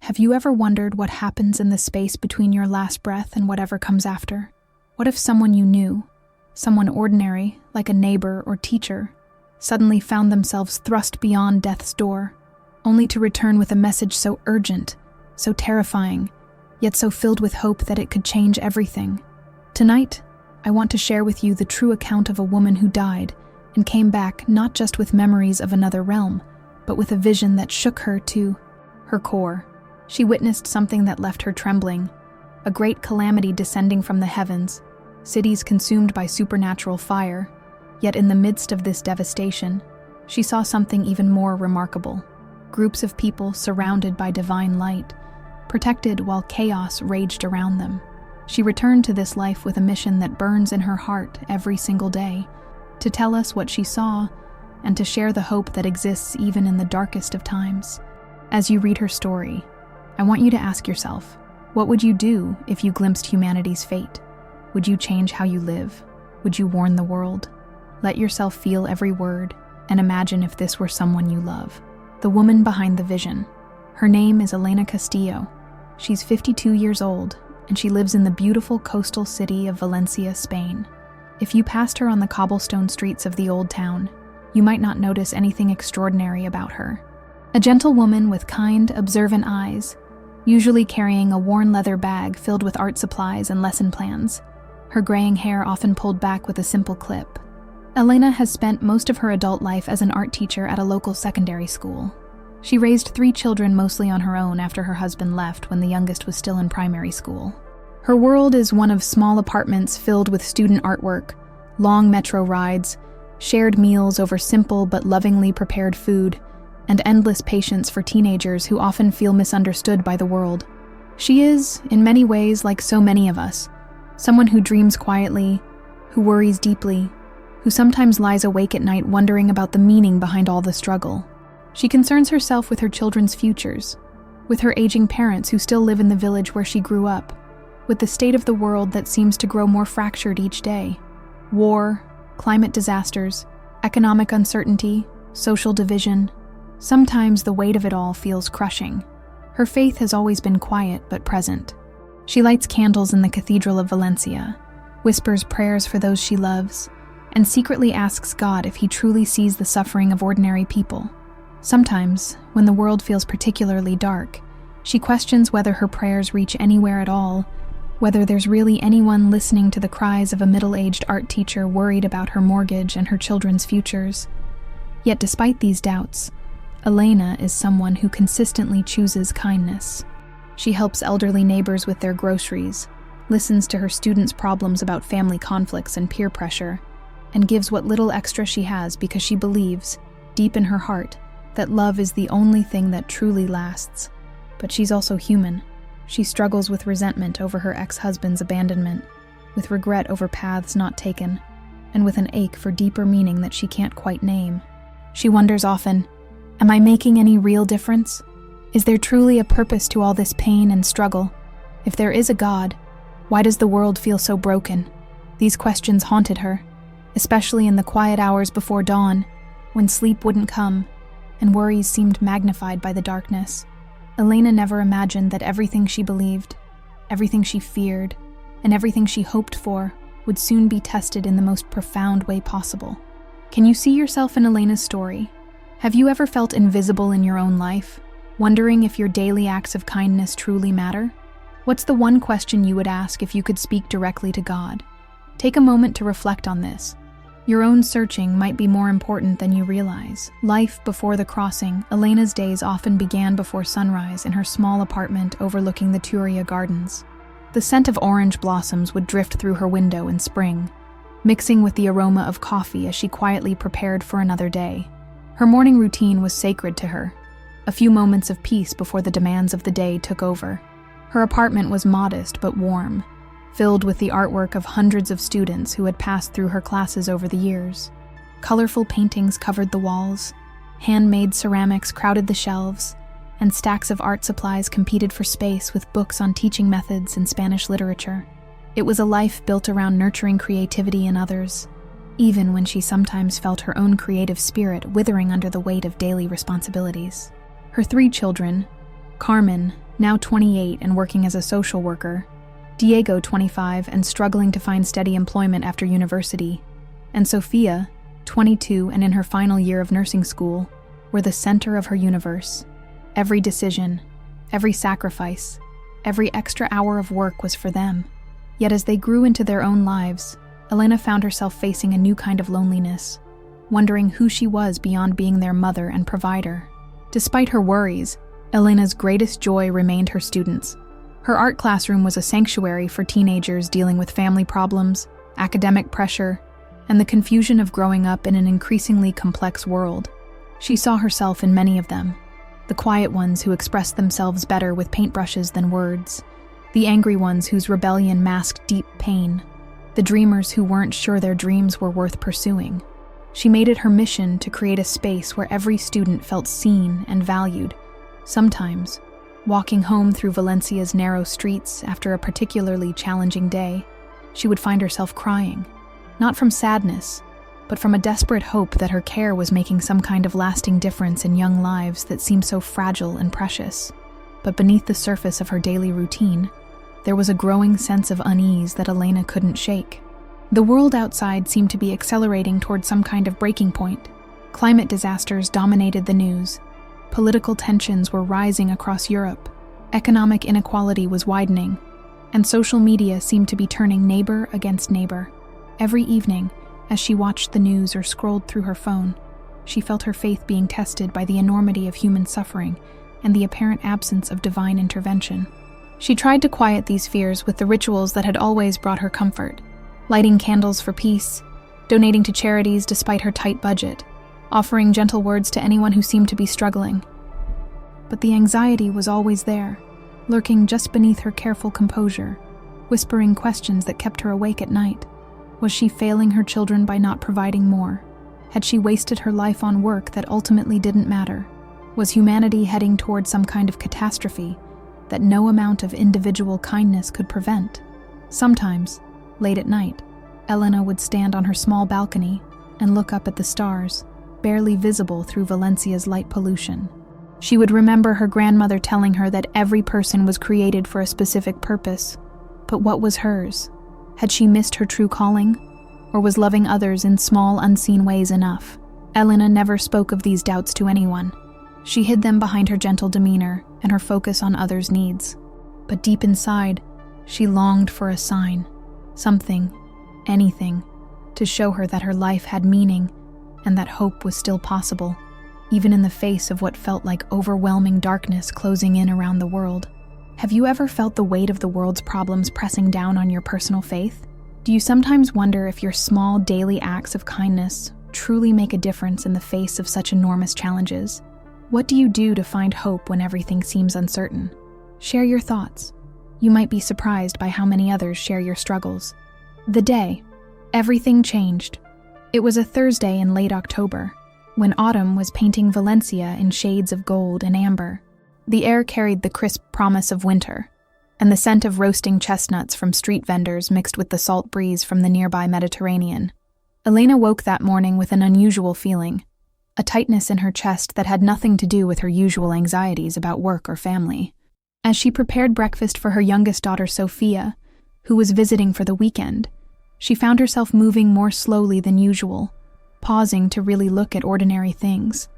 Have you ever wondered what happens in the space between your last breath and whatever comes after? What if someone you knew, someone ordinary, like a neighbor or teacher, suddenly found themselves thrust beyond death's door, only to return with a message so urgent, so terrifying, yet so filled with hope that it could change everything? Tonight, I want to share with you the true account of a woman who died and came back not just with memories of another realm, but with a vision that shook her to her core. She witnessed something that left her trembling, a great calamity descending from the heavens, cities consumed by supernatural fire. Yet in the midst of this devastation, she saw something even more remarkable. Groups of people surrounded by divine light, protected while chaos raged around them. She returned to this life with a mission that burns in her heart every single day, to tell us what she saw and to share the hope that exists even in the darkest of times. As you read her story, I want you to ask yourself, what would you do if you glimpsed humanity's fate? Would you change how you live? Would you warn the world? Let yourself feel every word and imagine if this were someone you love. The woman behind the vision. Her name is Elena Castillo. She's 52 years old, and she lives in the beautiful coastal city of Valencia, Spain. If you passed her on the cobblestone streets of the old town, you might not notice anything extraordinary about her. A gentle woman with kind, observant eyes, usually carrying a worn leather bag filled with art supplies and lesson plans, her graying hair often pulled back with a simple clip. Elena has spent most of her adult life as an art teacher at a local secondary school. She raised 3 children mostly on her own after her husband left when the youngest was still in primary school. Her world is one of small apartments filled with student artwork, long metro rides, shared meals over simple but lovingly prepared food, and endless patience for teenagers who often feel misunderstood by the world. She is, in many ways, like so many of us, someone who dreams quietly, who worries deeply, who sometimes lies awake at night wondering about the meaning behind all the struggle. She concerns herself with her children's futures, with her aging parents who still live in the village where she grew up, with the state of the world that seems to grow more fractured each day. War, climate disasters, economic uncertainty, social division. Sometimes the weight of it all feels crushing. Her faith has always been quiet but present. She lights candles in the Cathedral of Valencia, whispers prayers for those she loves, and secretly asks God if he truly sees the suffering of ordinary people. Sometimes, when the world feels particularly dark, she questions whether her prayers reach anywhere at all, whether there's really anyone listening to the cries of a middle-aged art teacher worried about her mortgage and her children's futures. Yet despite these doubts, Elena is someone who consistently chooses kindness. She helps elderly neighbors with their groceries, listens to her students' problems about family conflicts and peer pressure, and gives what little extra she has because she believes, deep in her heart, that love is the only thing that truly lasts. But she's also human. She struggles with resentment over her ex-husband's abandonment, with regret over paths not taken, and with an ache for deeper meaning that she can't quite name. She wonders often, am I making any real difference? Is there truly a purpose to all this pain and struggle? If there is a God, why does the world feel so broken? These questions haunted her, especially in the quiet hours before dawn, when sleep wouldn't come, and worries seemed magnified by the darkness. Elena never imagined that everything she believed, everything she feared, and everything she hoped for would soon be tested in the most profound way possible. Can you see yourself in Elena's story? Have you ever felt invisible in your own life, wondering if your daily acts of kindness truly matter? What's the one question you would ask if you could speak directly to God? Take a moment to reflect on this. Your own searching might be more important than you realize. Life before the crossing, Elena's days often began before sunrise in her small apartment overlooking the Turia Gardens. The scent of orange blossoms would drift through her window in spring, mixing with the aroma of coffee as she quietly prepared for another day. Her morning routine was sacred to her, a few moments of peace before the demands of the day took over. Her apartment was modest but warm, filled with the artwork of hundreds of students who had passed through her classes over the years. Colorful paintings covered the walls, handmade ceramics crowded the shelves, and stacks of art supplies competed for space with books on teaching methods and Spanish literature. It was a life built around nurturing creativity in others, even when she sometimes felt her own creative spirit withering under the weight of daily responsibilities. Her 3 children, Carmen, now 28 and working as a social worker, Diego, 25 and struggling to find steady employment after university, and Sofia, 22 and in her final year of nursing school, were the center of her universe. Every decision, every sacrifice, every extra hour of work was for them. Yet as they grew into their own lives, Elena found herself facing a new kind of loneliness, wondering who she was beyond being their mother and provider. Despite her worries, Elena's greatest joy remained her students. Her art classroom was a sanctuary for teenagers dealing with family problems, academic pressure, and the confusion of growing up in an increasingly complex world. She saw herself in many of them, the quiet ones who expressed themselves better with paintbrushes than words, the angry ones whose rebellion masked deep pain, the dreamers who weren't sure their dreams were worth pursuing. She made it her mission to create a space where every student felt seen and valued. Sometimes, walking home through Valencia's narrow streets after a particularly challenging day, she would find herself crying, not from sadness, but from a desperate hope that her care was making some kind of lasting difference in young lives that seemed so fragile and precious. But beneath the surface of her daily routine, there was a growing sense of unease that Elena couldn't shake. The world outside seemed to be accelerating toward some kind of breaking point. Climate disasters dominated the news. Political tensions were rising across Europe. Economic inequality was widening, and social media seemed to be turning neighbor against neighbor. Every evening, as she watched the news or scrolled through her phone, she felt her faith being tested by the enormity of human suffering and the apparent absence of divine intervention. She tried to quiet these fears with the rituals that had always brought her comfort, lighting candles for peace, donating to charities despite her tight budget, offering gentle words to anyone who seemed to be struggling. But the anxiety was always there, lurking just beneath her careful composure, whispering questions that kept her awake at night. Was she failing her children by not providing more? Had she wasted her life on work that ultimately didn't matter? Was humanity heading toward some kind of catastrophe that no amount of individual kindness could prevent? Sometimes, late at night, Elena would stand on her small balcony and look up at the stars, barely visible through Valencia's light pollution. She would remember her grandmother telling her that every person was created for a specific purpose, but what was hers? Had she missed her true calling, or was loving others in small, unseen ways enough? Elena never spoke of these doubts to anyone. She hid them behind her gentle demeanor and her focus on others' needs. But deep inside, she longed for a sign, something, anything, to show her that her life had meaning and that hope was still possible, even in the face of what felt like overwhelming darkness closing in around the world. Have you ever felt the weight of the world's problems pressing down on your personal faith? Do you sometimes wonder if your small daily acts of kindness truly make a difference in the face of such enormous challenges? What do you do to find hope when everything seems uncertain? Share your thoughts. You might be surprised by how many others share your struggles. The day, everything changed. It was a Thursday in late October, when autumn was painting Valencia in shades of gold and amber. The air carried the crisp promise of winter, and the scent of roasting chestnuts from street vendors mixed with the salt breeze from the nearby Mediterranean. Elena woke that morning with an unusual feeling, a tightness in her chest that had nothing to do with her usual anxieties about work or family. As she prepared breakfast for her youngest daughter, Sofia, who was visiting for the weekend, she found herself moving more slowly than usual, pausing to really look at ordinary things.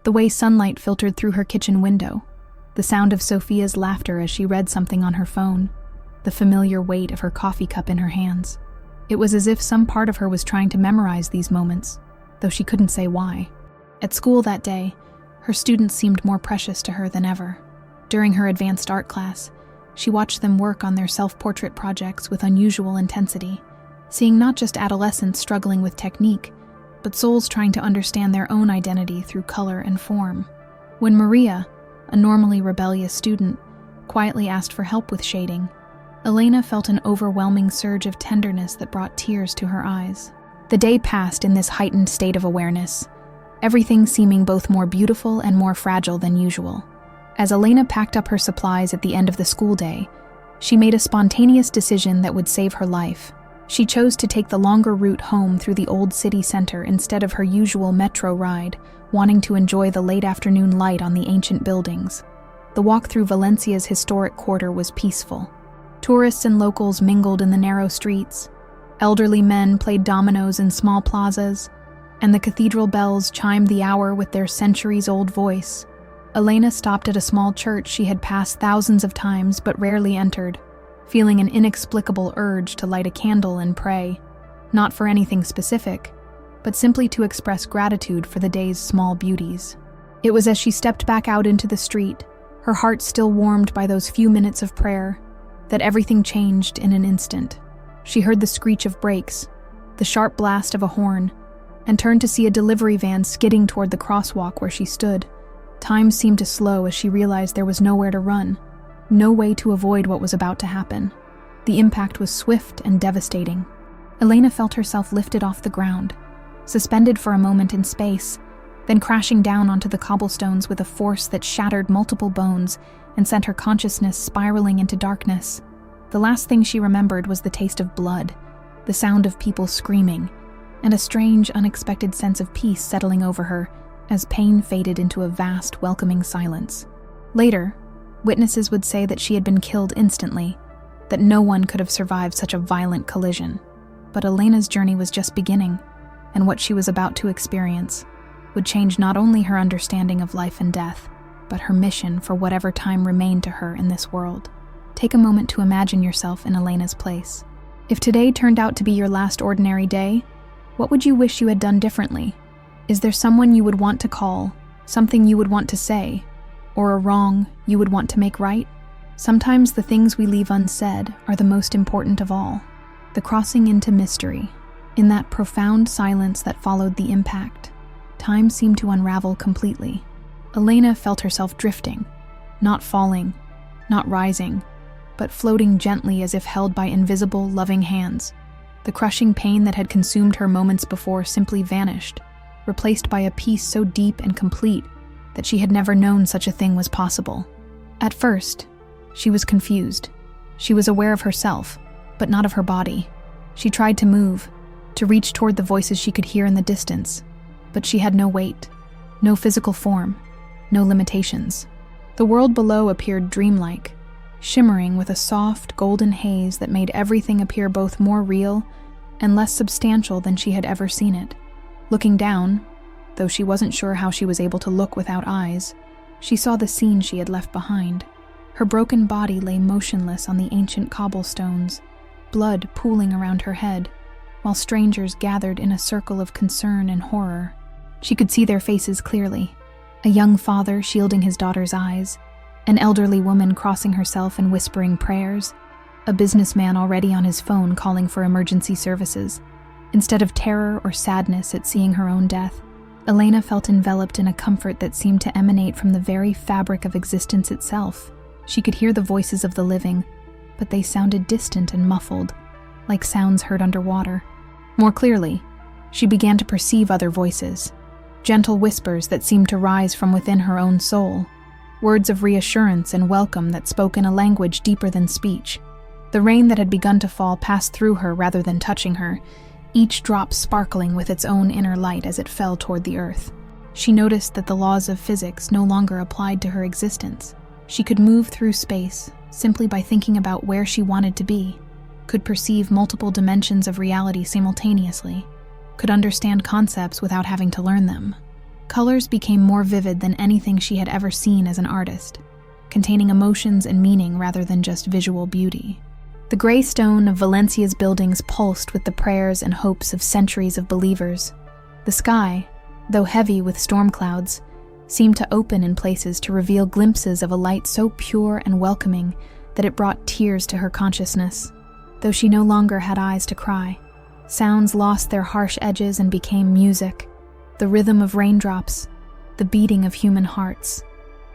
The way sunlight filtered through her kitchen window, the sound of Sofia's laughter as she read something on her phone, the familiar weight of her coffee cup in her hands. It was as if some part of her was trying to memorize these moments, though she couldn't say why. At school that day, her students seemed more precious to her than ever. During her advanced art class, she watched them work on their self-portrait projects with unusual intensity, seeing not just adolescents struggling with technique, but souls trying to understand their own identity through color and form. When Maria, a normally rebellious student, quietly asked for help with shading, Elena felt an overwhelming surge of tenderness that brought tears to her eyes. The day passed in this heightened state of awareness, everything seeming both more beautiful and more fragile than usual. As Elena packed up her supplies at the end of the school day, she made a spontaneous decision that would save her life. She chose to take the longer route home through the old city center instead of her usual metro ride, wanting to enjoy the late afternoon light on the ancient buildings. The walk through Valencia's historic quarter was peaceful. Tourists and locals mingled in the narrow streets. Elderly men played dominoes in small plazas, and the cathedral bells chimed the hour with their centuries-old voice. Elena stopped at a small church she had passed thousands of times but rarely entered, feeling an inexplicable urge to light a candle and pray, not for anything specific, but simply to express gratitude for the day's small beauties. It was as she stepped back out into the street, her heart still warmed by those few minutes of prayer, that everything changed in an instant. She heard the screech of brakes, the sharp blast of a horn, and turned to see a delivery van skidding toward the crosswalk where she stood. Time seemed to slow as she realized there was nowhere to run, no way to avoid what was about to happen. The impact was swift and devastating. Elena felt herself lifted off the ground, suspended for a moment in space, then crashing down onto the cobblestones with a force that shattered multiple bones and sent her consciousness spiraling into darkness. The last thing she remembered was the taste of blood, the sound of people screaming, and a strange, unexpected sense of peace settling over her as pain faded into a vast, welcoming silence. Later, witnesses would say that she had been killed instantly, that no one could have survived such a violent collision. But Elena's journey was just beginning, and what she was about to experience would change not only her understanding of life and death, but her mission for whatever time remained to her in this world. Take a moment to imagine yourself in Elena's place. If today turned out to be your last ordinary day, what would you wish you had done differently? Is there someone you would want to call, something you would want to say, or a wrong you would want to make right? Sometimes the things we leave unsaid are the most important of all. The crossing into mystery. In that profound silence that followed the impact, time seemed to unravel completely. Elena felt herself drifting, not falling, not rising, but floating gently as if held by invisible, loving hands. The crushing pain that had consumed her moments before simply vanished, replaced by a peace so deep and complete that she had never known such a thing was possible. At first, she was confused. She was aware of herself, but not of her body. She tried to move, to reach toward the voices she could hear in the distance, but she had no weight, no physical form, no limitations. The world below appeared dreamlike, shimmering with a soft, golden haze that made everything appear both more real and less substantial than she had ever seen it. Looking down, though she wasn't sure how she was able to look without eyes, she saw the scene she had left behind. Her broken body lay motionless on the ancient cobblestones, blood pooling around her head, while strangers gathered in a circle of concern and horror. She could see their faces clearly. A young father shielding his daughter's eyes, an elderly woman crossing herself and whispering prayers, a businessman already on his phone calling for emergency services. Instead of terror or sadness at seeing her own death, Elena felt enveloped in a comfort that seemed to emanate from the very fabric of existence itself. She could hear the voices of the living, but they sounded distant and muffled, like sounds heard underwater. More clearly, she began to perceive other voices, gentle whispers that seemed to rise from within her own soul, words of reassurance and welcome that spoke in a language deeper than speech. The rain that had begun to fall passed through her rather than touching her, each drop sparkling with its own inner light as it fell toward the earth. She noticed that the laws of physics no longer applied to her existence. She could move through space simply by thinking about where she wanted to be, could perceive multiple dimensions of reality simultaneously, could understand concepts without having to learn them. Colors became more vivid than anything she had ever seen as an artist, containing emotions and meaning rather than just visual beauty. The gray stone of Valencia's buildings pulsed with the prayers and hopes of centuries of believers. The sky, though heavy with storm clouds, seemed to open in places to reveal glimpses of a light so pure and welcoming that it brought tears to her consciousness. Though she no longer had eyes to cry, sounds lost their harsh edges and became music, the rhythm of raindrops, the beating of human hearts,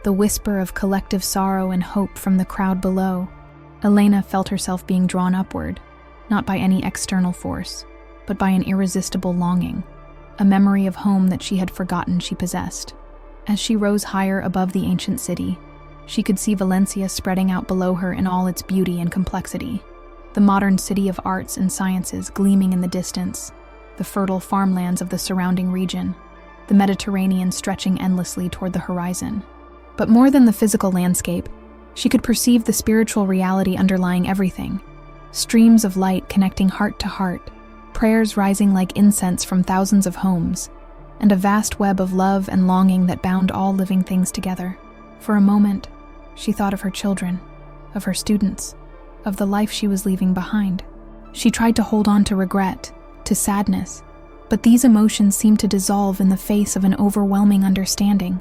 the whisper of collective sorrow and hope from the crowd below. Elena felt herself being drawn upward, not by any external force, but by an irresistible longing, a memory of home that she had forgotten she possessed. As she rose higher above the ancient city, she could see Valencia spreading out below her in all its beauty and complexity, the modern city of arts and sciences gleaming in the distance, the fertile farmlands of the surrounding region, the Mediterranean stretching endlessly toward the horizon. But more than the physical landscape, she could perceive the spiritual reality underlying everything. Streams of light connecting heart to heart, prayers rising like incense from thousands of homes, and a vast web of love and longing that bound all living things together. For a moment, she thought of her children, of her students, of the life she was leaving behind. She tried to hold on to regret, to sadness, but these emotions seemed to dissolve in the face of an overwhelming understanding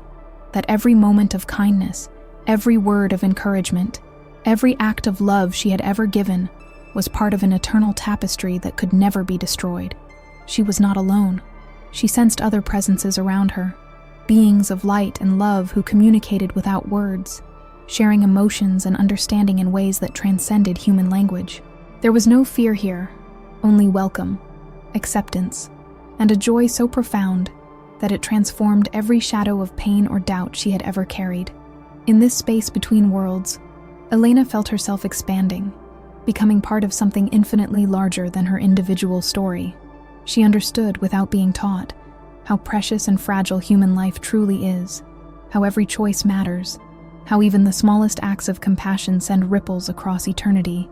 that every moment of kindness, every word of encouragement, every act of love she had ever given was part of an eternal tapestry that could never be destroyed. She was not alone. She sensed other presences around her, beings of light and love who communicated without words, sharing emotions and understanding in ways that transcended human language. There was no fear here, only welcome, acceptance, and a joy so profound that it transformed every shadow of pain or doubt she had ever carried. In this space between worlds, Elena felt herself expanding, becoming part of something infinitely larger than her individual story. She understood, without being taught, how precious and fragile human life truly is, how every choice matters, how even the smallest acts of compassion send ripples across eternity.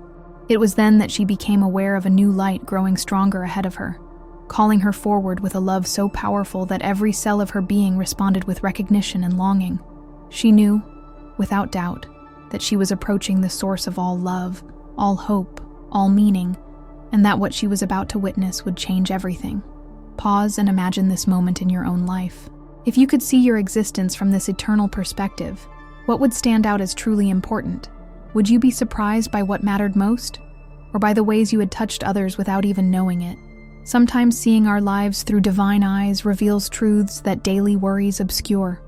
It was then that she became aware of a new light growing stronger ahead of her, calling her forward with a love so powerful that every cell of her being responded with recognition and longing. She knew, without doubt, that she was approaching the source of all love, all hope, all meaning, and that what she was about to witness would change everything. Pause and imagine this moment in your own life. If you could see your existence from this eternal perspective, what would stand out as truly important? Would you be surprised by what mattered most? Or by the ways you had touched others without even knowing it? Sometimes seeing our lives through divine eyes reveals truths that daily worries obscure.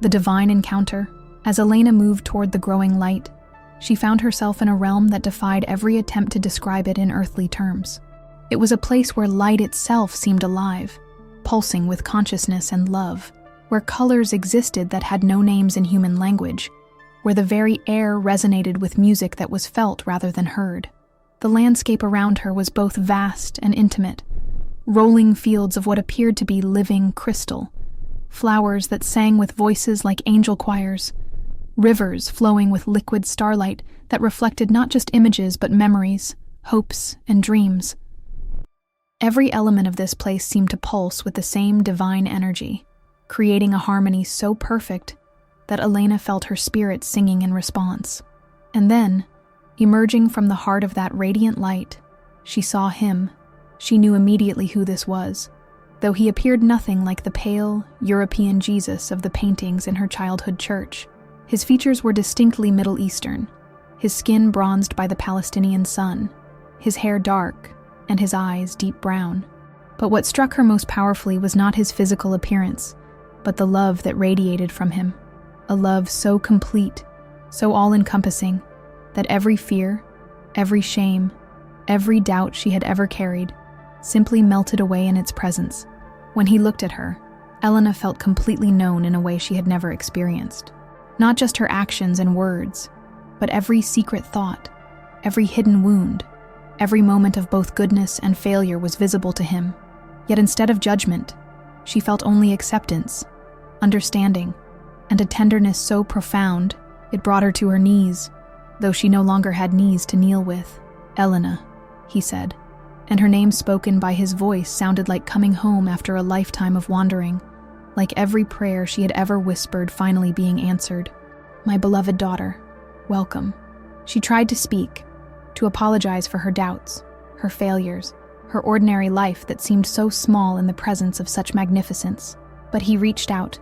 The divine encounter. As Elena moved toward the growing light, she found herself in a realm that defied every attempt to describe it in earthly terms. It was a place where light itself seemed alive, pulsing with consciousness and love, where colors existed that had no names in human language, where the very air resonated with music that was felt rather than heard. The landscape around her was both vast and intimate, rolling fields of what appeared to be living crystal, flowers that sang with voices like angel choirs, rivers flowing with liquid starlight that reflected not just images but memories, hopes, and dreams. Every element of this place seemed to pulse with the same divine energy, creating a harmony so perfect that Elena felt her spirit singing in response. And then, emerging from the heart of that radiant light, she saw him. She knew immediately who this was, though he appeared nothing like the pale, European Jesus of the paintings in her childhood church. His features were distinctly Middle Eastern, his skin bronzed by the Palestinian sun, his hair dark, and his eyes deep brown. But what struck her most powerfully was not his physical appearance, but the love that radiated from him. A love so complete, so all-encompassing, that every fear, every shame, every doubt she had ever carried simply melted away in its presence. When he looked at her, Elena felt completely known in a way she had never experienced. Not just her actions and words, but every secret thought, every hidden wound, every moment of both goodness and failure was visible to him. Yet instead of judgment, she felt only acceptance, understanding, and a tenderness so profound it brought her to her knees, though she no longer had knees to kneel with. "Elena," he said, and her name spoken by his voice sounded like coming home after a lifetime of wandering, like every prayer she had ever whispered finally being answered. "My beloved daughter, welcome." She tried to speak, to apologize for her doubts, her failures, her ordinary life that seemed so small in the presence of such magnificence. But he reached out,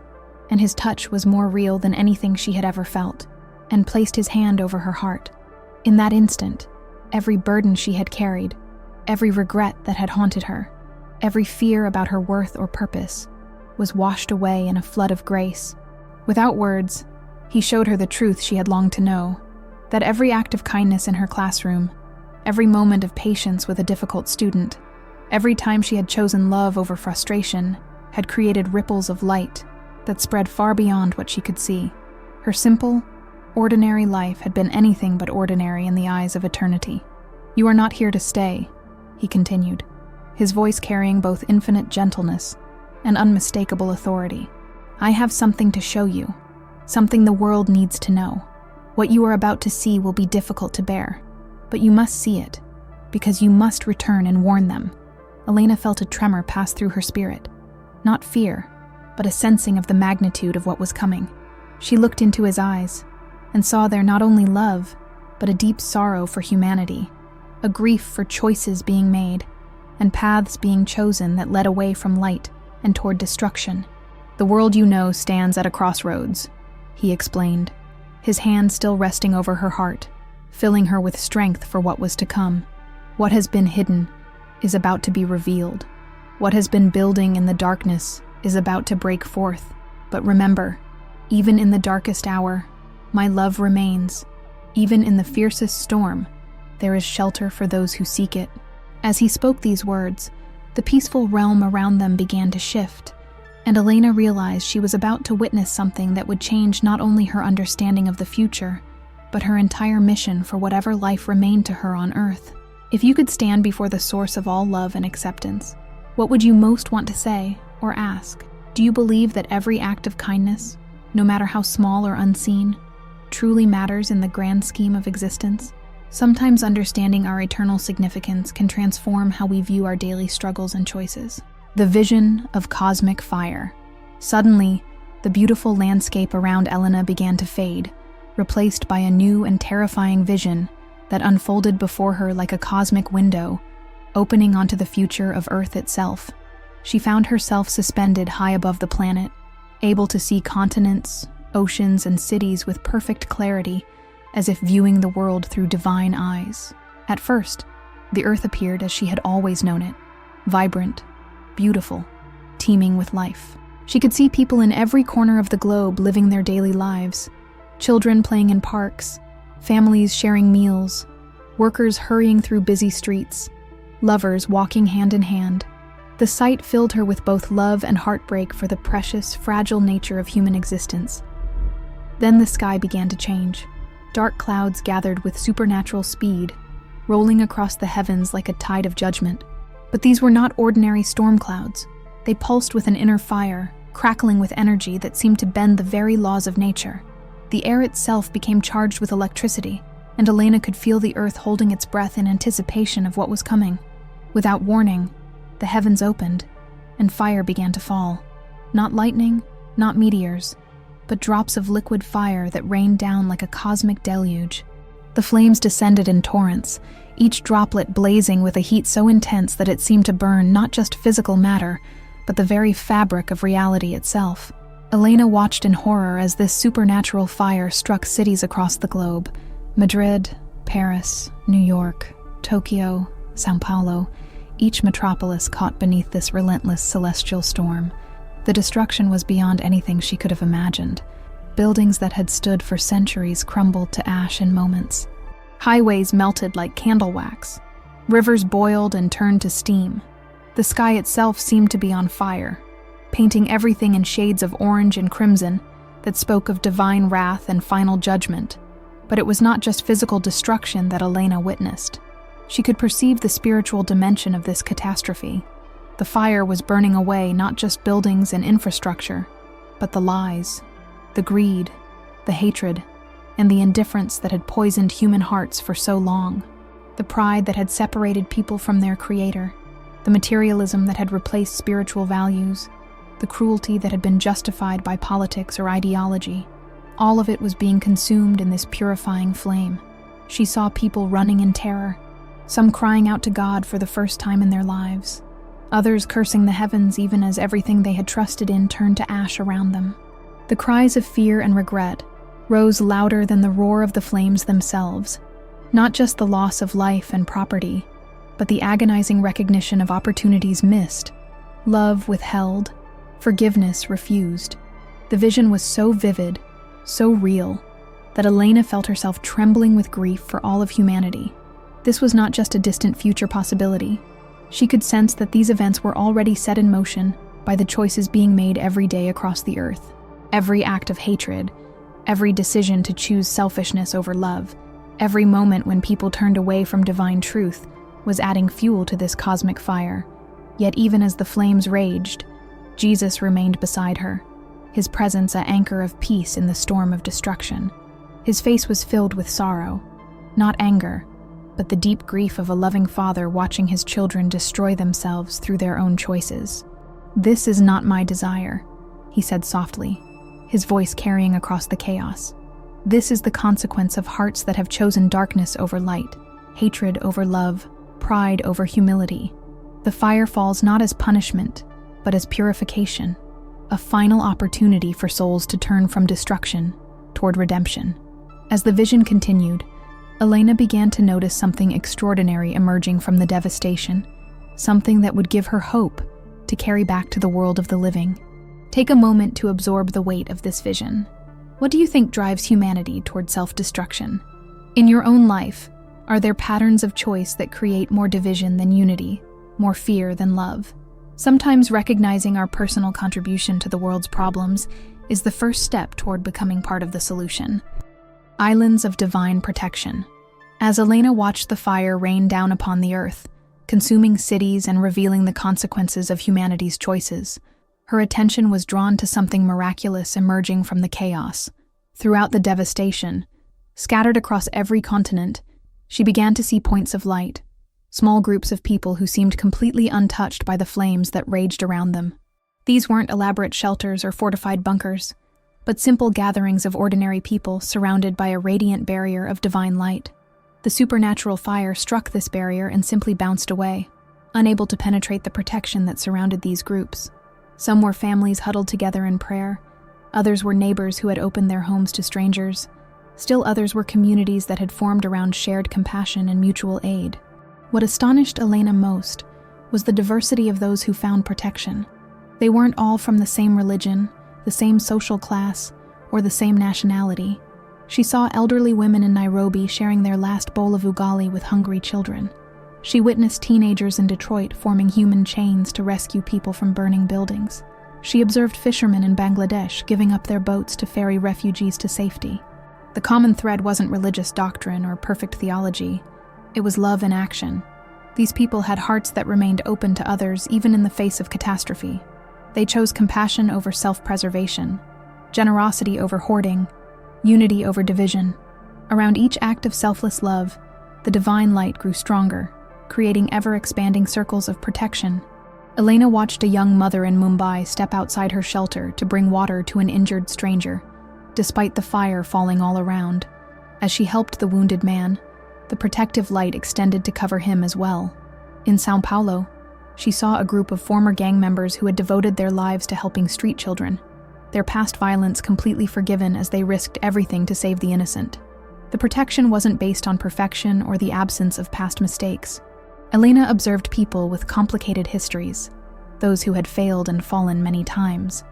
and his touch was more real than anything she had ever felt, and placed his hand over her heart. In that instant, every burden she had carried, every regret that had haunted her, every fear about her worth or purpose, was washed away in a flood of grace. Without words, he showed her the truth she had longed to know, that every act of kindness in her classroom, every moment of patience with a difficult student, every time she had chosen love over frustration, had created ripples of light that spread far beyond what she could see. Her simple, ordinary life had been anything but ordinary in the eyes of eternity. "You are not here to stay," he continued, his voice carrying both infinite gentleness and unmistakable authority. "I have something to show you, something the world needs to know. What you are about to see will be difficult to bear, but you must see it, because you must return and warn them. Elena felt a tremor pass through her spirit. Not fear, but a sensing of the magnitude of what was coming. She looked into his eyes and saw there not only love, but a deep sorrow for humanity, a grief for choices being made, and paths being chosen that led away from light and toward destruction. "The world you know stands at a crossroads," he explained, his hand still resting over her heart, filling her with strength for what was to come. What has been hidden is about to be revealed. What has been building in the darkness is about to break forth. But remember, even in the darkest hour, my love remains. Even in the fiercest storm, there is shelter for those who seek it. As he spoke these words, the peaceful realm around them began to shift, and Elena realized she was about to witness something that would change not only her understanding of the future, but her entire mission for whatever life remained to her on Earth. If you could stand before the source of all love and acceptance, what would you most want to say or ask? Do you believe that every act of kindness, no matter how small or unseen, truly matters in the grand scheme of existence? Sometimes understanding our eternal significance can transform how we view our daily struggles and choices. The vision of cosmic fire. Suddenly, the beautiful landscape around Elena began to fade, replaced by a new and terrifying vision that unfolded before her like a cosmic window, opening onto the future of Earth itself. She found herself suspended high above the planet, able to see continents, oceans, and cities with perfect clarity, as if viewing the world through divine eyes. At first, the Earth appeared as she had always known it, vibrant, beautiful, teeming with life. She could see people in every corner of the globe living their daily lives, children playing in parks, families sharing meals, workers hurrying through busy streets, lovers walking hand in hand. The sight filled her with both love and heartbreak for the precious, fragile nature of human existence. Then the sky began to change. Dark clouds gathered with supernatural speed, rolling across the heavens like a tide of judgment. But these were not ordinary storm clouds. They pulsed with an inner fire, crackling with energy that seemed to bend the very laws of nature. The air itself became charged with electricity, and Elena could feel the earth holding its breath in anticipation of what was coming. Without warning, the heavens opened, and fire began to fall. Not lightning, not meteors, but drops of liquid fire that rained down like a cosmic deluge. The flames descended in torrents, each droplet blazing with a heat so intense that it seemed to burn not just physical matter, but the very fabric of reality itself. Elena watched in horror as this supernatural fire struck cities across the globe: Madrid, Paris, New York, Tokyo, Sao Paulo, each metropolis caught beneath this relentless celestial storm. The destruction was beyond anything she could have imagined. Buildings that had stood for centuries crumbled to ash in moments. Highways melted like candle wax. Rivers boiled and turned to steam. The sky itself seemed to be on fire, painting everything in shades of orange and crimson that spoke of divine wrath and final judgment. But it was not just physical destruction that Elena witnessed. She could perceive the spiritual dimension of this catastrophe. The fire was burning away not just buildings and infrastructure, but the lies, the greed, the hatred, and the indifference that had poisoned human hearts for so long. The pride that had separated people from their creator, the materialism that had replaced spiritual values, the cruelty that had been justified by politics or ideology. All of it was being consumed in this purifying flame. She saw people running in terror, some crying out to God for the first time in their lives, others cursing the heavens even as everything they had trusted in turned to ash around them. The cries of fear and regret rose louder than the roar of the flames themselves, not just the loss of life and property, but the agonizing recognition of opportunities missed, love withheld, forgiveness refused. The vision was so vivid, so real, that Elena felt herself trembling with grief for all of humanity. This was not just a distant future possibility. She could sense that these events were already set in motion by the choices being made every day across the earth. Every act of hatred, every decision to choose selfishness over love, every moment when people turned away from divine truth was adding fuel to this cosmic fire. Yet even as the flames raged, Jesus remained beside her, his presence an anchor of peace in the storm of destruction. His face was filled with sorrow, not anger, but the deep grief of a loving father watching his children destroy themselves through their own choices. "This is not my desire," he said softly, his voice carrying across the chaos. "This is the consequence of hearts that have chosen darkness over light, hatred over love, pride over humility. The fire falls not as punishment, but as purification, a final opportunity for souls to turn from destruction toward redemption." As the vision continued, Elena began to notice something extraordinary emerging from the devastation, something that would give her hope to carry back to the world of the living. Take a moment to absorb the weight of this vision. What do you think drives humanity toward self-destruction? In your own life, are there patterns of choice that create more division than unity, more fear than love? Sometimes recognizing our personal contribution to the world's problems is the first step toward becoming part of the solution. Islands of divine protection. As Elena watched the fire rain down upon the earth, consuming cities and revealing the consequences of humanity's choices, her attention was drawn to something miraculous emerging from the chaos. Throughout the devastation, scattered across every continent, she began to see points of light, small groups of people who seemed completely untouched by the flames that raged around them. These weren't elaborate shelters or fortified bunkers, but simple gatherings of ordinary people surrounded by a radiant barrier of divine light. The supernatural fire struck this barrier and simply bounced away, unable to penetrate the protection that surrounded these groups. Some were families huddled together in prayer, others were neighbors who had opened their homes to strangers, still others were communities that had formed around shared compassion and mutual aid. What astonished Elena most was the diversity of those who found protection. They weren't all from the same religion, the same social class, or the same nationality. She saw elderly women in Nairobi sharing their last bowl of ugali with hungry children. She witnessed teenagers in Detroit forming human chains to rescue people from burning buildings. She observed fishermen in Bangladesh giving up their boats to ferry refugees to safety. The common thread wasn't religious doctrine or perfect theology. It was love in action. These people had hearts that remained open to others even in the face of catastrophe. They chose compassion over self-preservation, generosity over hoarding, unity over division. Around each act of selfless love, the divine light grew stronger, creating ever-expanding circles of protection. Elena watched a young mother in Mumbai step outside her shelter to bring water to an injured stranger, despite the fire falling all around. As she helped the wounded man, the protective light extended to cover him as well. In São Paulo, she saw a group of former gang members who had devoted their lives to helping street children, their past violence completely forgiven as they risked everything to save the innocent. The protection wasn't based on perfection or the absence of past mistakes. Elena observed people with complicated histories, those who had failed and fallen many times,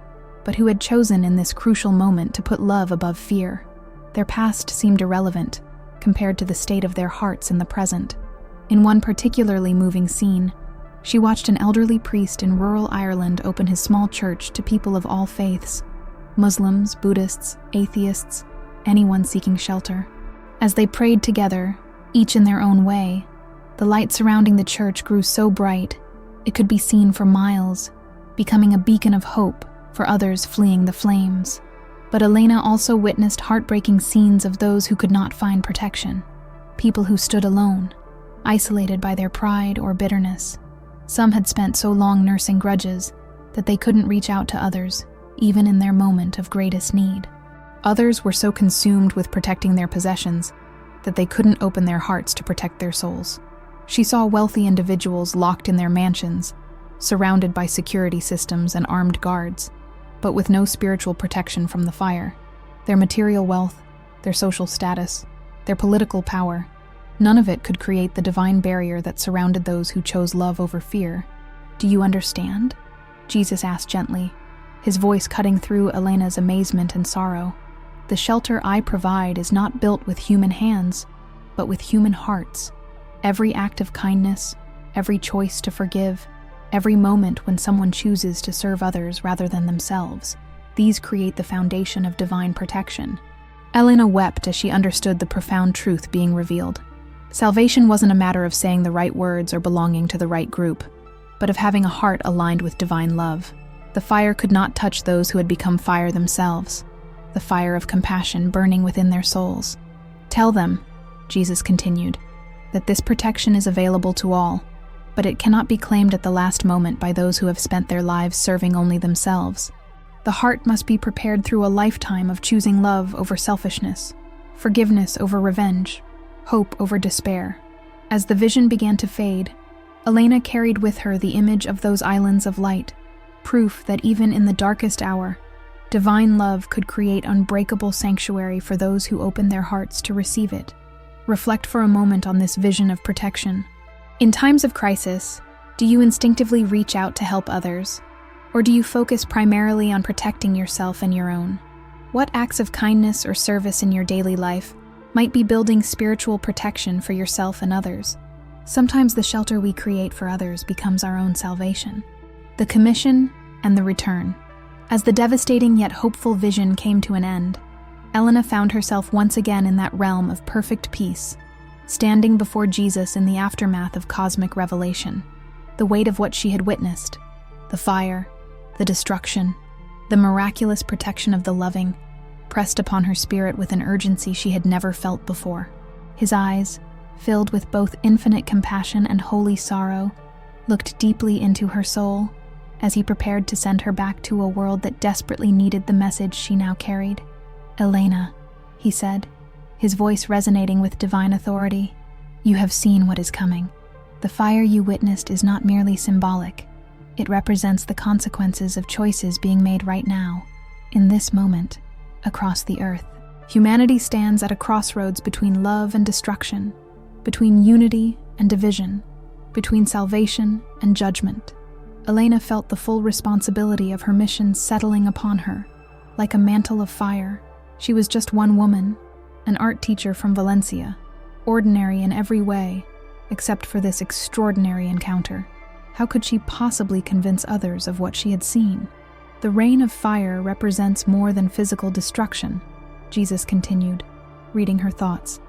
but who had chosen in this crucial moment to put love above fear. Their past seemed irrelevant compared to the state of their hearts in the present. In one particularly moving scene, she watched an elderly priest in rural Ireland open his small church to people of all faiths: Muslims, Buddhists, atheists, anyone seeking shelter. As they prayed together, each in their own way, the light surrounding the church grew so bright it could be seen for miles, becoming a beacon of hope for others fleeing the flames. But Elena also witnessed heartbreaking scenes of those who could not find protection, people who stood alone, isolated by their pride or bitterness. Some had spent so long nursing grudges that they couldn't reach out to others, even in their moment of greatest need. Others were so consumed with protecting their possessions that they couldn't open their hearts to protect their souls. She saw wealthy individuals locked in their mansions, surrounded by security systems and armed guards, but with no spiritual protection from the fire. Their material wealth, their social status, their political power, none of it could create the divine barrier that surrounded those who chose love over fear. "Do you understand?" Jesus asked gently, his voice cutting through Elena's amazement and sorrow. "The shelter I provide is not built with human hands, but with human hearts. Every act of kindness, every choice to forgive, every moment when someone chooses to serve others rather than themselves, these create the foundation of divine protection." Elena wept as she understood the profound truth being revealed. Salvation wasn't a matter of saying the right words or belonging to the right group, but of having a heart aligned with divine love. The fire could not touch those who had become fire themselves, the fire of compassion burning within their souls. "Tell them," Jesus continued, "that this protection is available to all, but it cannot be claimed at the last moment by those who have spent their lives serving only themselves. The heart must be prepared through a lifetime of choosing love over selfishness, forgiveness over revenge, hope over despair." As the vision began to fade, Elena carried with her the image of those islands of light, proof that even in the darkest hour, divine love could create unbreakable sanctuary for those who open their hearts to receive it. Reflect for a moment on this vision of protection. In times of crisis, do you instinctively reach out to help others, or do you focus primarily on protecting yourself and your own? What acts of kindness or service in your daily life might be building spiritual protection for yourself and others? Sometimes the shelter we create for others becomes our own salvation. The commission and the return. As the devastating yet hopeful vision came to an end, Elena found herself once again in that realm of perfect peace, standing before Jesus in the aftermath of cosmic revelation. The weight of what she had witnessed, the fire, the destruction, the miraculous protection of the loving, pressed upon her spirit with an urgency she had never felt before. His eyes, filled with both infinite compassion and holy sorrow, looked deeply into her soul as he prepared to send her back to a world that desperately needed the message she now carried. "Elena," he said, his voice resonating with divine authority, "you have seen what is coming. The fire you witnessed is not merely symbolic. It represents the consequences of choices being made right now, in this moment, across the earth. Humanity stands at a crossroads between love and destruction, between unity and division, between salvation and judgment." Elena felt the full responsibility of her mission settling upon her, like a mantle of fire. She was just one woman, an art teacher from Valencia, ordinary in every way, except for this extraordinary encounter. How could she possibly convince others of what she had seen? "The rain of fire represents more than physical destruction," Jesus continued, reading her thoughts.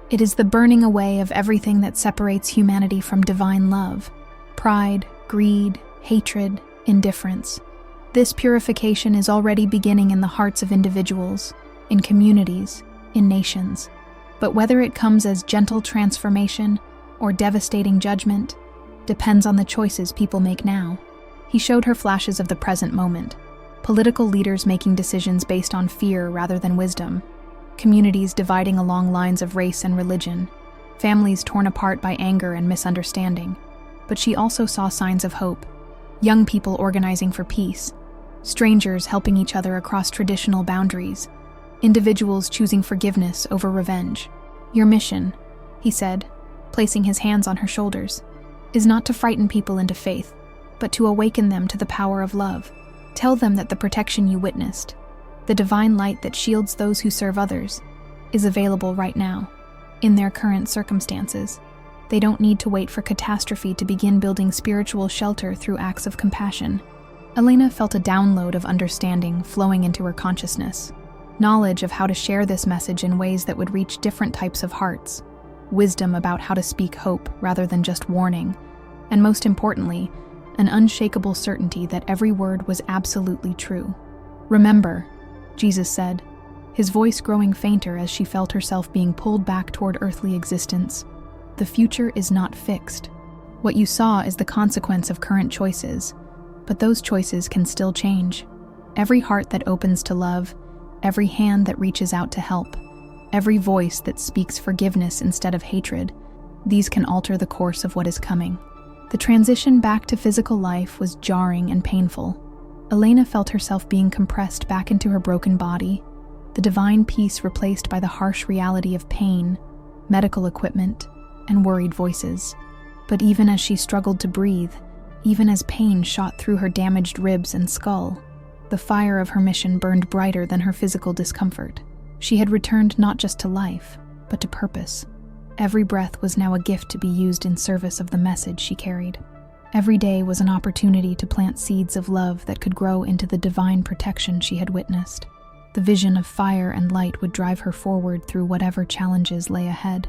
"It is the burning away of everything that separates humanity from divine love: pride, greed, hatred, indifference. This purification is already beginning in the hearts of individuals, in communities, in nations. But whether it comes as gentle transformation or devastating judgment depends on the choices people make now." He showed her flashes of the present moment: political leaders making decisions based on fear rather than wisdom, communities dividing along lines of race and religion, families torn apart by anger and misunderstanding. But she also saw signs of hope: young people organizing for peace, strangers helping each other across traditional boundaries, individuals choosing forgiveness over revenge. "Your mission," he said, placing his hands on her shoulders, "is not to frighten people into faith, but to awaken them to the power of love. Tell them that the protection you witnessed, the divine light that shields those who serve others, is available right now, in their current circumstances. They don't need to wait for catastrophe to begin building spiritual shelter through acts of compassion." Elena felt a download of understanding flowing into her consciousness, knowledge of how to share this message in ways that would reach different types of hearts, wisdom about how to speak hope rather than just warning, and most importantly, an unshakable certainty that every word was absolutely true. "Remember," Jesus said, his voice growing fainter as she felt herself being pulled back toward earthly existence, "the future is not fixed. What you saw is the consequence of current choices, but those choices can still change. Every heart that opens to love, every hand that reaches out to help, every voice that speaks forgiveness instead of hatred, these can alter the course of what is coming." The transition back to physical life was jarring and painful. Elena felt herself being compressed back into her broken body, the divine peace replaced by the harsh reality of pain, medical equipment, and worried voices. But even as she struggled to breathe, even as pain shot through her damaged ribs and skull, the fire of her mission burned brighter than her physical discomfort. She had returned not just to life, but to purpose. Every breath was now a gift to be used in service of the message she carried. Every day was an opportunity to plant seeds of love that could grow into the divine protection she had witnessed. The vision of fire and light would drive her forward through whatever challenges lay ahead.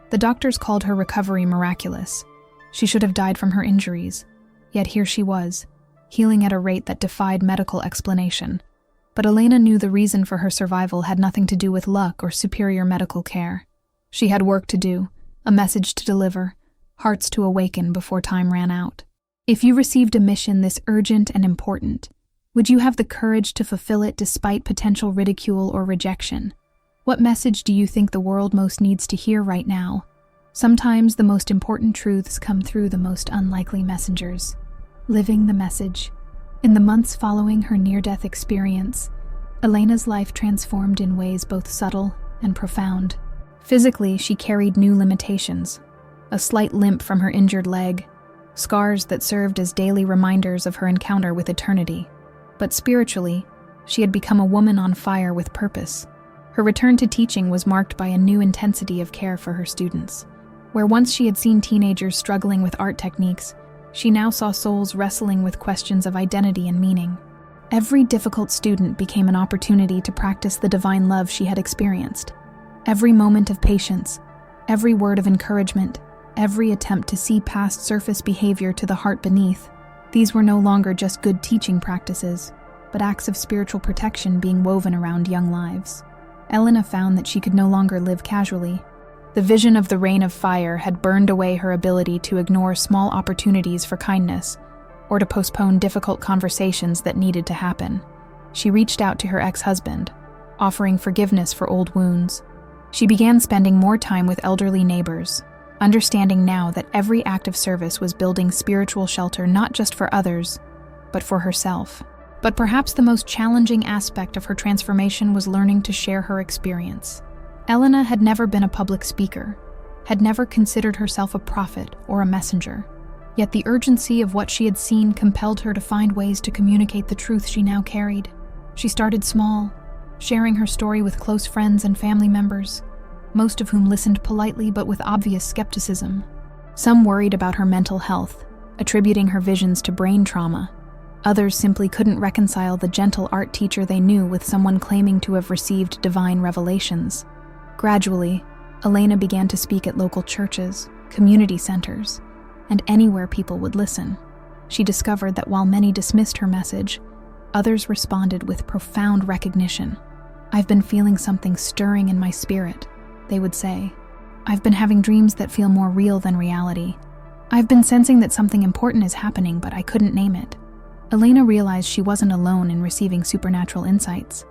The doctors called her recovery miraculous. She should have died from her injuries, yet here she was, healing at a rate that defied medical explanation. But Elena knew the reason for her survival had nothing to do with luck or superior medical care. She had work to do, a message to deliver, hearts to awaken before time ran out. If you received a mission this urgent and important, would you have the courage to fulfill it despite potential ridicule or rejection? What message do you think the world most needs to hear right now? Sometimes the most important truths come through the most unlikely messengers. Living the message. In the months following her near-death experience, Elena's life transformed in ways both subtle and profound. Physically, she carried new limitations. A slight limp from her injured leg, scars that served as daily reminders of her encounter with eternity. But spiritually, she had become a woman on fire with purpose. Her return to teaching was marked by a new intensity of care for her students. Where once she had seen teenagers struggling with art techniques, she now saw souls wrestling with questions of identity and meaning. Every difficult student became an opportunity to practice the divine love she had experienced. Every moment of patience, every word of encouragement, every attempt to see past surface behavior to the heart beneath, these were no longer just good teaching practices, but acts of spiritual protection being woven around young lives. Elena found that she could no longer live casually. The vision of the rain of fire had burned away her ability to ignore small opportunities for kindness, or to postpone difficult conversations that needed to happen. She reached out to her ex-husband, offering forgiveness for old wounds. She began spending more time with elderly neighbors, understanding now that every act of service was building spiritual shelter not just for others, but for herself. But perhaps the most challenging aspect of her transformation was learning to share her experience. Elena had never been a public speaker, had never considered herself a prophet or a messenger. Yet the urgency of what she had seen compelled her to find ways to communicate the truth she now carried. She started small, sharing her story with close friends and family members, most of whom listened politely but with obvious skepticism. Some worried about her mental health, attributing her visions to brain trauma. Others simply couldn't reconcile the gentle art teacher they knew with someone claiming to have received divine revelations. Gradually, Elena began to speak at local churches, community centers, and anywhere people would listen. She discovered that while many dismissed her message, others responded with profound recognition. "I've been feeling something stirring in my spirit," they would say. "I've been having dreams that feel more real than reality. I've been sensing that something important is happening, but I couldn't name it." Elena realized she wasn't alone in receiving supernatural insights.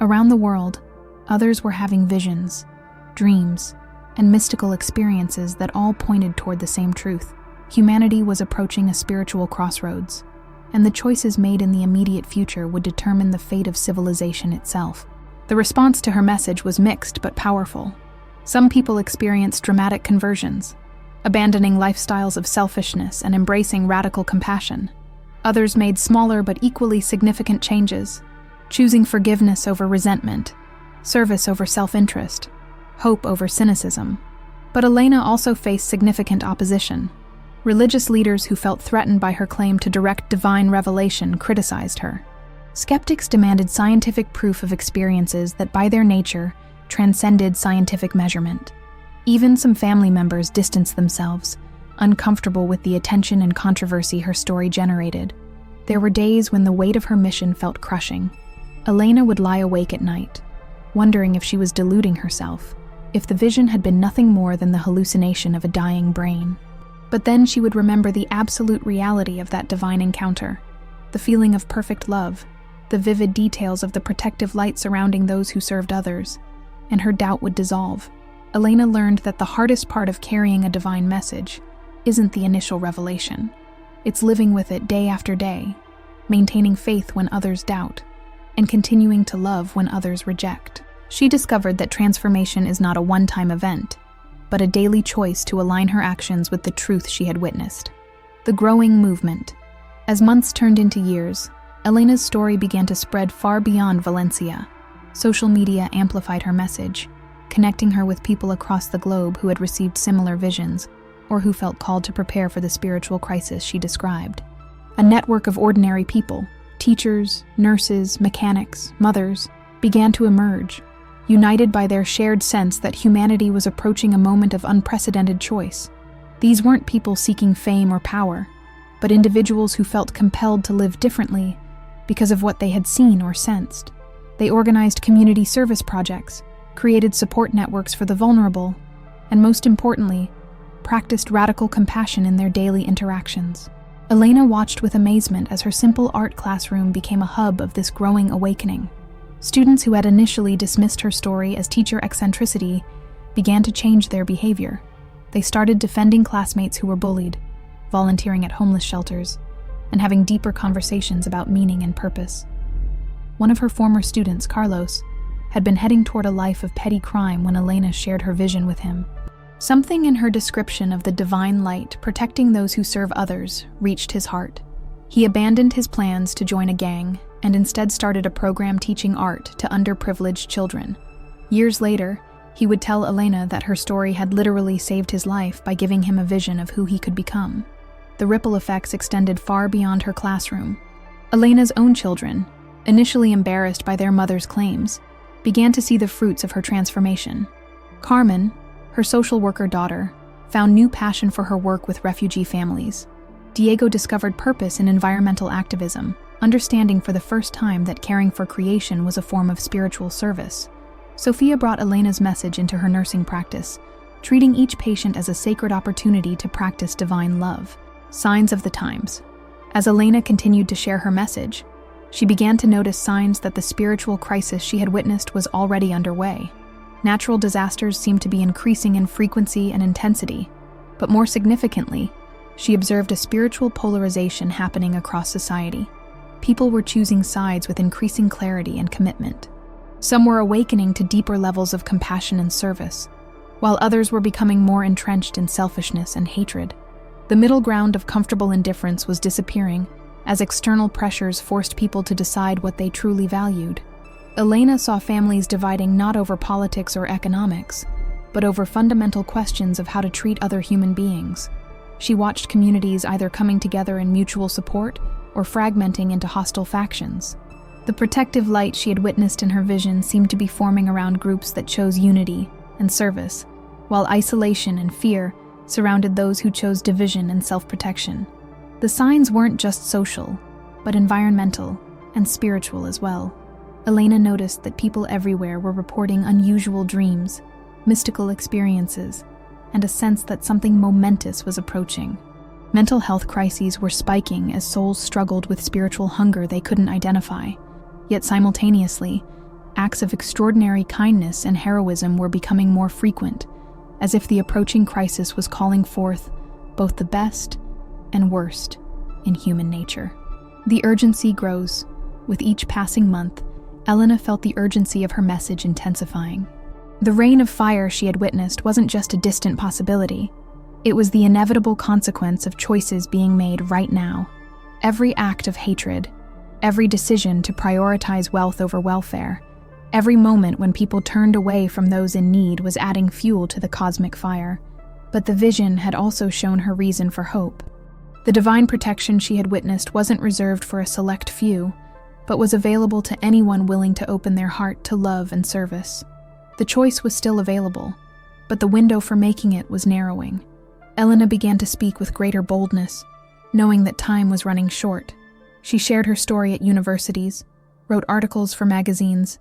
Around the world, others were having visions, dreams, and mystical experiences that all pointed toward the same truth. Humanity was approaching a spiritual crossroads, and the choices made in the immediate future would determine the fate of civilization itself. The response to her message was mixed but powerful. Some people experienced dramatic conversions, abandoning lifestyles of selfishness and embracing radical compassion. Others made smaller but equally significant changes, choosing forgiveness over resentment, service over self-interest, hope over cynicism. But Elena also faced significant opposition. Religious leaders who felt threatened by her claim to direct divine revelation criticized her. Skeptics demanded scientific proof of experiences that by their nature transcended scientific measurement. Even some family members distanced themselves, uncomfortable with the attention and controversy her story generated. There were days when the weight of her mission felt crushing. Elena would lie awake at night, wondering if she was deluding herself, if the vision had been nothing more than the hallucination of a dying brain. But then she would remember the absolute reality of that divine encounter, the feeling of perfect love, the vivid details of the protective light surrounding those who served others, and her doubt would dissolve. Elena learned that the hardest part of carrying a divine message isn't the initial revelation. It's living with it day after day, maintaining faith when others doubt, and continuing to love when others reject. She discovered that transformation is not a one-time event, but a daily choice to align her actions with the truth she had witnessed. The growing movement. As months turned into years, Elena's story began to spread far beyond Valencia. Social media amplified her message, connecting her with people across the globe who had received similar visions, or who felt called to prepare for the spiritual crisis she described. A network of ordinary people, teachers, nurses, mechanics, mothers, began to emerge, united by their shared sense that humanity was approaching a moment of unprecedented choice. These weren't people seeking fame or power, but but individuals who felt compelled to live differently because of what they had seen or sensed. They organized community service projects, created support networks for the vulnerable, and most importantly, practiced radical compassion in their daily interactions. Elena watched with amazement as her simple art classroom became a hub of this growing awakening. Students who had initially dismissed her story as teacher eccentricity began to change their behavior. They started defending classmates who were bullied, volunteering at homeless shelters, and having deeper conversations about meaning and purpose. One of her former students, Carlos, had been heading toward a life of petty crime when Elena shared her vision with him. Something in her description of the divine light protecting those who serve others reached his heart. He abandoned his plans to join a gang and instead started a program teaching art to underprivileged children. Years later, he would tell Elena that her story had literally saved his life by giving him a vision of who he could become. The ripple effects extended far beyond her classroom. Elena's own children, initially embarrassed by their mother's claims, began to see the fruits of her transformation. Carmen, her social worker daughter, found new passion for her work with refugee families. Diego discovered purpose in environmental activism, understanding for the first time that caring for creation was a form of spiritual service. Sophia brought Elena's message into her nursing practice, treating each patient as a sacred opportunity to practice divine love. Signs of the times. As Elena continued to share her message, she began to notice signs that the spiritual crisis she had witnessed was already underway. Natural disasters seemed to be increasing in frequency and intensity, but more significantly, she observed a spiritual polarization happening across society. People were choosing sides with increasing clarity and commitment. Some were awakening to deeper levels of compassion and service, while others were becoming more entrenched in selfishness and hatred. The middle ground of comfortable indifference was disappearing as external pressures forced people to decide what they truly valued. Elena saw families dividing not over politics or economics, but over fundamental questions of how to treat other human beings. She watched communities either coming together in mutual support or fragmenting into hostile factions. The protective light she had witnessed in her vision seemed to be forming around groups that chose unity and service, while isolation and fear surrounded those who chose division and self-protection. The signs weren't just social, but environmental and spiritual as well. Elena noticed that people everywhere were reporting unusual dreams, mystical experiences, and a sense that something momentous was approaching. Mental health crises were spiking as souls struggled with spiritual hunger they couldn't identify. Yet simultaneously, acts of extraordinary kindness and heroism were becoming more frequent, as if the approaching crisis was calling forth both the best and worst in human nature. The urgency grows. With each passing month, Elena felt the urgency of her message intensifying. The rain of fire she had witnessed wasn't just a distant possibility. It was the inevitable consequence of choices being made right now. Every act of hatred, every decision to prioritize wealth over welfare, every moment when people turned away from those in need was adding fuel to the cosmic fire. But the vision had also shown her reason for hope. The divine protection she had witnessed wasn't reserved for a select few, but was available to anyone willing to open their heart to love and service. The choice was still available, but the window for making it was narrowing. Elena began to speak with greater boldness, knowing that time was running short. She shared her story at universities, wrote articles for magazines,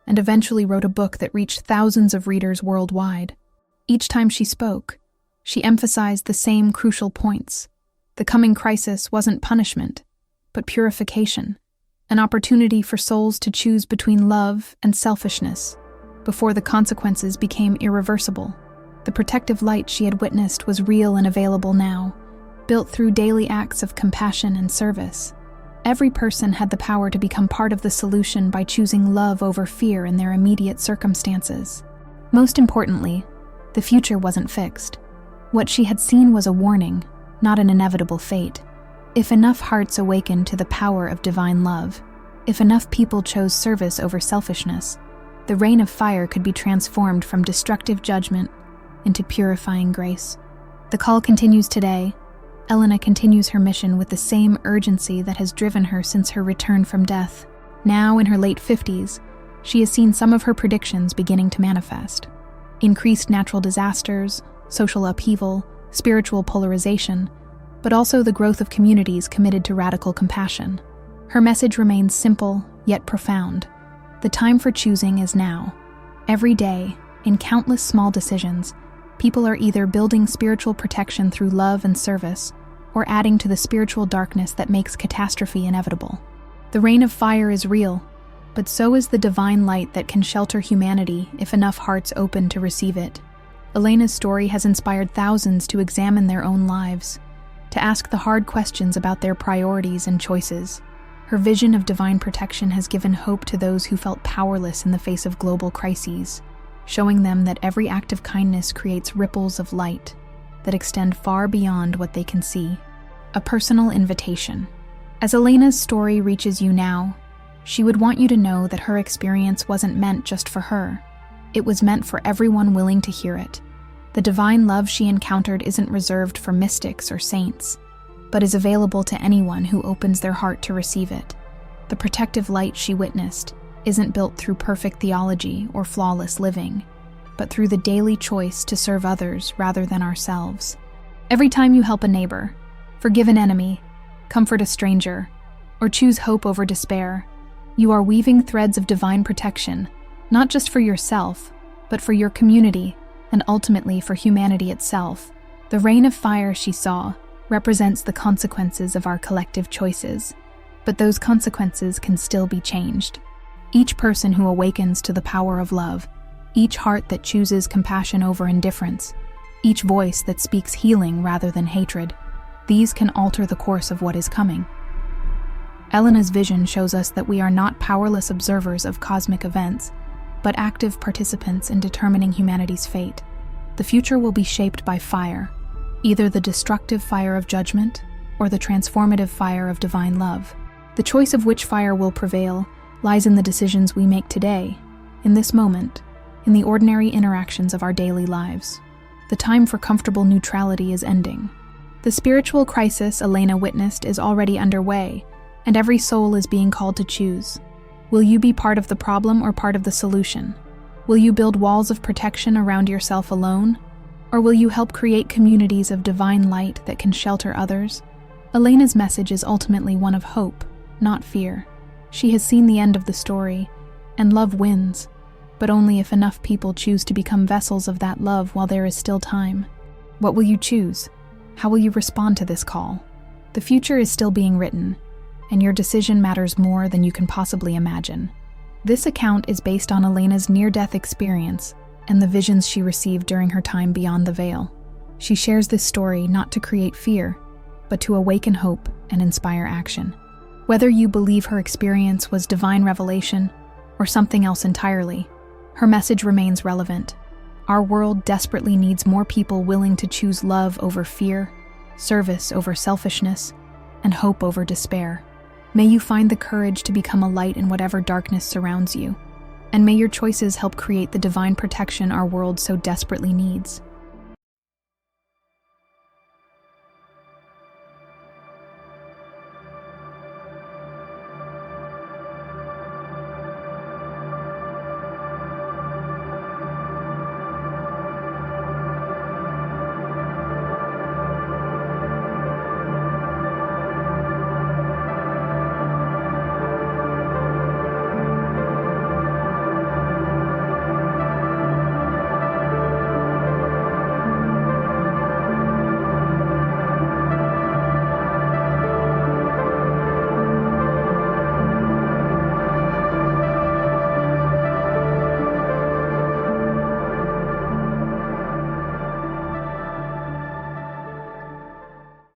and eventually wrote a book that reached thousands of readers worldwide. Each time she spoke, she emphasized the same crucial points. The coming crisis wasn't punishment, but purification, an opportunity for souls to choose between love and selfishness before the consequences became irreversible. The protective light she had witnessed was real and available now, built through daily acts of compassion and service. Every person had the power to become part of the solution by choosing love over fear in their immediate circumstances. Most importantly, the future wasn't fixed. What she had seen was a warning, not an inevitable fate. If enough hearts awakened to the power of divine love, if enough people chose service over selfishness, the rain of fire could be transformed from destructive judgment into purifying grace. The call continues today. Elena continues her mission with the same urgency that has driven her since her return from death. Now, in her late 50s, she has seen some of her predictions beginning to manifest. Increased natural disasters, social upheaval, spiritual polarization, but also the growth of communities committed to radical compassion. Her message remains simple, yet profound. The time for choosing is now. Every day, in countless small decisions, people are either building spiritual protection through love and service, or adding to the spiritual darkness that makes catastrophe inevitable. The reign of fire is real, but so is the divine light that can shelter humanity if enough hearts open to receive it. Elena's story has inspired thousands to examine their own lives, to ask the hard questions about their priorities and choices. Her vision of divine protection has given hope to those who felt powerless in the face of global crises, showing them that every act of kindness creates ripples of light that extend far beyond what they can see. A personal invitation. As Elena's story reaches you now, she would want you to know that her experience wasn't meant just for her. It was meant for everyone willing to hear it. The divine love she encountered isn't reserved for mystics or saints, but is available to anyone who opens their heart to receive it. The protective light she witnessed isn't built through perfect theology or flawless living, but through the daily choice to serve others rather than ourselves. Every time you help a neighbor, forgive an enemy, comfort a stranger, or choose hope over despair, you are weaving threads of divine protection, not just for yourself, but for your community, and ultimately for humanity itself. The reign of fire she saw represents the consequences of our collective choices, but those consequences can still be changed. Each person who awakens to the power of love, each heart that chooses compassion over indifference, each voice that speaks healing rather than hatred, these can alter the course of what is coming. Elena's vision shows us that we are not powerless observers of cosmic events, but active participants in determining humanity's fate. The future will be shaped by fire, either the destructive fire of judgment or the transformative fire of divine love. The choice of which fire will prevail lies in the decisions we make today, in this moment, in the ordinary interactions of our daily lives. The time for comfortable neutrality is ending. The spiritual crisis Elena witnessed is already underway, and every soul is being called to choose. Will you be part of the problem or part of the solution? Will you build walls of protection around yourself alone? Or will you help create communities of divine light that can shelter others? Elena's message is ultimately one of hope, not fear. She has seen the end of the story, and love wins, but only if enough people choose to become vessels of that love while there is still time. What will you choose? How will you respond to this call? The future is still being written, and your decision matters more than you can possibly imagine. This account is based on Elena's near-death experience and the visions she received during her time beyond the veil. She shares this story not to create fear, but to awaken hope and inspire action. Whether you believe her experience was divine revelation or something else entirely, her message remains relevant. Our world desperately needs more people willing to choose love over fear, service over selfishness, and hope over despair. May you find the courage to become a light in whatever darkness surrounds you, and may your choices help create the divine protection our world so desperately needs.